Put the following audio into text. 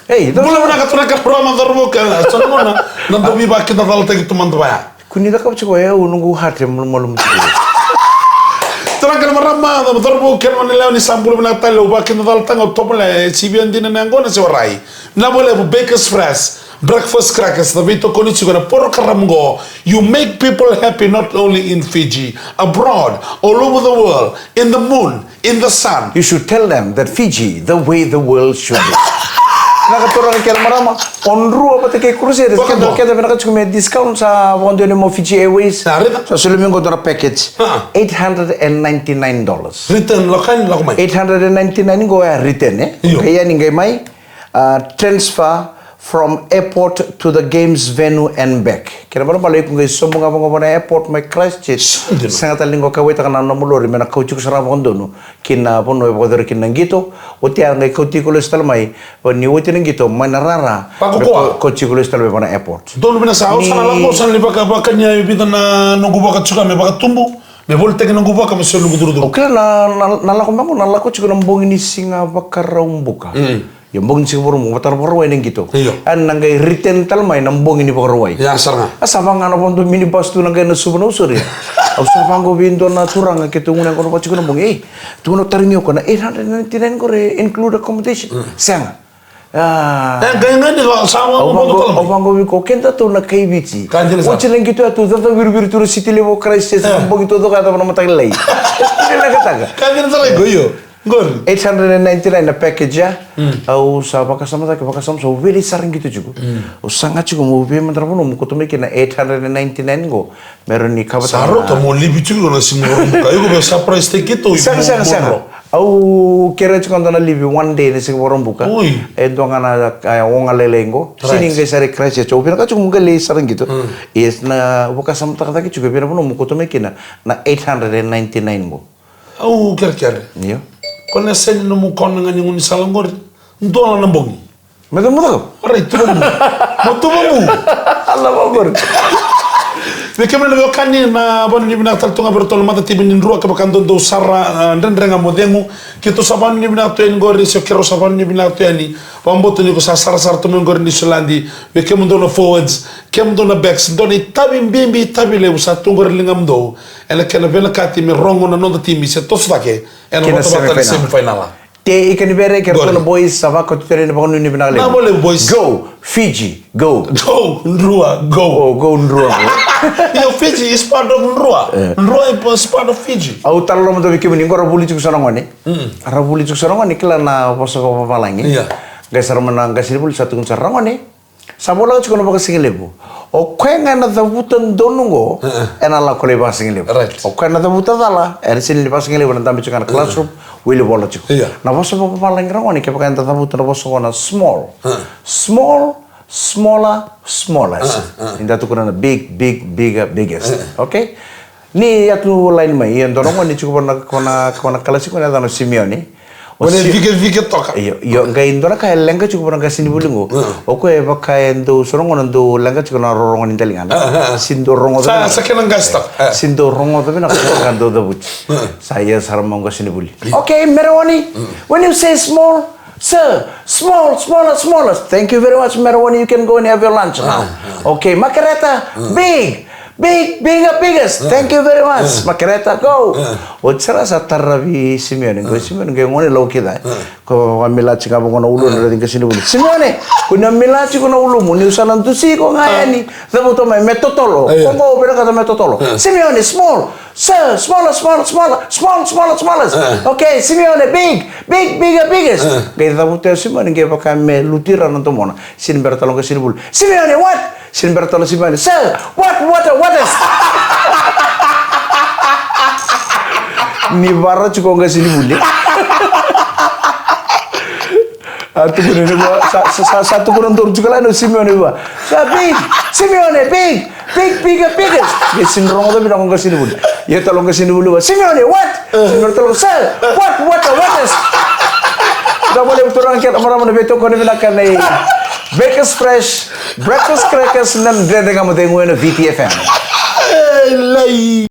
Hey, boleh nak programa terbuka. Soalnya nanti biba kita kalau tegi teman tuh ya. Kunida kau cakap ya, nunggu hati malum. Terakhir merama, terbuka mana ni sampul mana tahu, bahkan kita tengok top lah. Cibian di nana angkona sewarai. Na boleh Baker's Fresh. Breakfast crackers, tapi itu kondisi guna por karamgo. You make people happy not only in Fiji, abroad, all over the world, in the moon, in the sun. You should tell them that Fiji, the way the world should be. Nakaturang kaya marama onru apa teke cruise des kita pernah cuma discount sa wonder mo Fiji Airways. So sulumin ko dora package $899. Return lakan lakumai. $899 go return kaya ninggay may transfer from airport to the games venue and back. Kira baru balik kung guys sombong apa na airport may Christchurch. Sangat linggo kawit ka na namulori mena kauci ko sarap kondo no. Kina po no ibagador kinang gito. Uti ang ngay kauci ko listal may ni uti nang gito may narara. Kauci ko listal may na airport. Doon sa house na lang mo san liba ka kanya ibitan na nunggu baka tsuka may baka tumbo. May volte ka nunggu baka may solo duro. Okay na nalako chiko nang bongin ni singa baka raumbuka. Yang bongin sih baru mau taruh perway neng gitu. An nanggai return talmai nang bongin di perway. Ya sarang. Asapang anak pun tu mini pas tu nanggai nasu benusur ya. Asapang go bintu na turang kita ngunang kono pacik nang bongin. Tu no tarimio kono 899 kore include accommodation. Sang. Gaya ngani kalau sama mau betul. Abang go biko kenta tu nak kai bici. Uci nang gitu tu tetap biru tu city level crisis bongin tu kata pernah matai lay. Ini nak kata. Kagak salah goyo. Gor. 899 na package ya. Au sa pakasama so very sering gitu juga. Sangat juga mau beli mentera pun mau kutu mikir na 899 go. Meron ni kabar. Saro to mau lebih juga na semua. Kayu go surprise gitu. Sang. Au kira cuman na lebih one day ni sing orang buka. Ento ngana wong alelengo. Sini ngai sari crash ya. Coba ka cuma ngai sering gitu. Yes na pakasama tak juga pira pun mau kutu mikir na 899 go. Au kira. Iya. Kau nasi ni nemu kau dengan yang unis salangor, doa nambongi. Betul. Orang itu mau Allah bagus. Bagaimana lepas kani na abang ni bina tal tunga bertol mata tiba ni ruak kebakan do sarra dan renga modengu kita saban ni bina tu yang gori sekero saban ni bina tu yani pambot ni ko sar tu mengor ni Sulandi bagaimana do na forwards kem do na backs do ni tabi bimbi tabi le usa tungor lingam do ela kena bela kati mi rongo na no timi se tos vake ela bota semifinal Te ikan ibere kira kono boys sama kau tutere ni bangun ni bina le. Na boleh boys. Go Fiji go. Go Nrua go. Go Nrua. Yo Fiji is part of Nrua. Nrua is part of Fiji. Au talo mo to bikin ni ko rabuli cuk sarangone. Rabuli cuk sarangone kila na poso ko papalangi. Iya. Gasar menang gasir bul satu kun sarangone. Sabola cuk no bagasing lebu. O kwenga na davutan donungo ena la kole basing lebu. O kwenga na davutan dala ersin le basing lebu nanti cuk classroom. Willy bola cuk. Na poso ko papalangi rangone ke pakai davutan na poso ko na small. Smallest. Inda tu kuna biggest. Okay? Ni ya tu lain mai. Yang dorong ni cukup kona kalasi kuna dano Simeone. One viket toka. Yo ngai indora kaya lengka cukup orang kasih ni bulungu. Oke pakai endo sorong orang endo lengka cukup orang rorongan intelingan. Sindo rongo. Saya sekian gastok. Sindo rongo tapi nak kan do dabut. Saya sarang mau kasih ni buli. Okay, Merwani. When you say small. Sir, smallest. Thank you very much, Merwani. You can go and have your lunch now. Okay, Makareta, biggest. Thank you very much, Makareta. Go. Ochara sa tarabi Simeone. Go Simeone, go ngone lo kita. Ko milachi ka bongono ulu na rin kasi nubuli. Simeone, kuna milachi kuna ulu mo ni usanan tusi ko ngayani. Damo to may metotolo. Kongo opera kata metotolo. Simeone, small. Sir, smallest. Okay, Simeone, biggest. Gaya tamu teh Simeone gaya pakai me lutiran untuk mana. Sin bertolong ke sini bulu. Simeone, what? Sin bertolong Simeone. Sir, what is? Ni baru cukup ke sini bulu. Satu kurang turun juga lah Simeone ba. Simeone biggest. Dia sindrom itu bilang ke sini bulu. Ya tolong ke sini bulu. Simeone what? Simeone tolong sir. What is? Dah boleh turun kita orang betul kau ni bilang kan ni. Baker's Fresh, breakfast crackers dan Dredre kamu tengok VTFM.